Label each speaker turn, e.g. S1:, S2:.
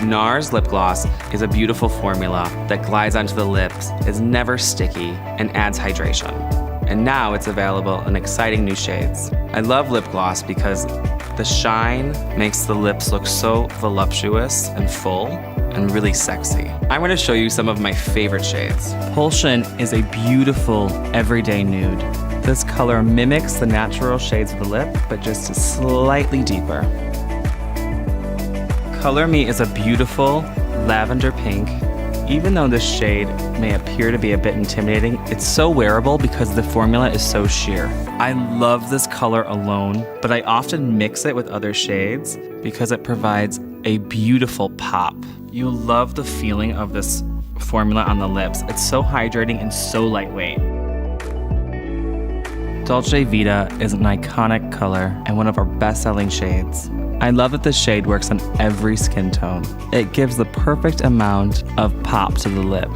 S1: NARS Lip Gloss is a beautiful formula that glides onto the lips, is never sticky, and adds hydration. And now it's available in exciting new shades. I love lip gloss because the shine makes the lips look so voluptuous and full and really sexy. I'm gonna show you some of my favorite shades. Pulsion is a beautiful everyday nude. This color mimics the natural shades of the lip, but just is slightly deeper. Color Me is a beautiful lavender pink. Even though this shade may appear to be a bit intimidating, it's so wearable because the formula is so sheer. I love this color alone, but I often mix it with other shades because it provides a beautiful pop. You'll love the feeling of this formula on the lips. It's so hydrating and so lightweight. Dolce Vita is an iconic color and one of our best-selling shades. I love that this shade works on every skin tone. It gives the perfect amount of pop to the lip.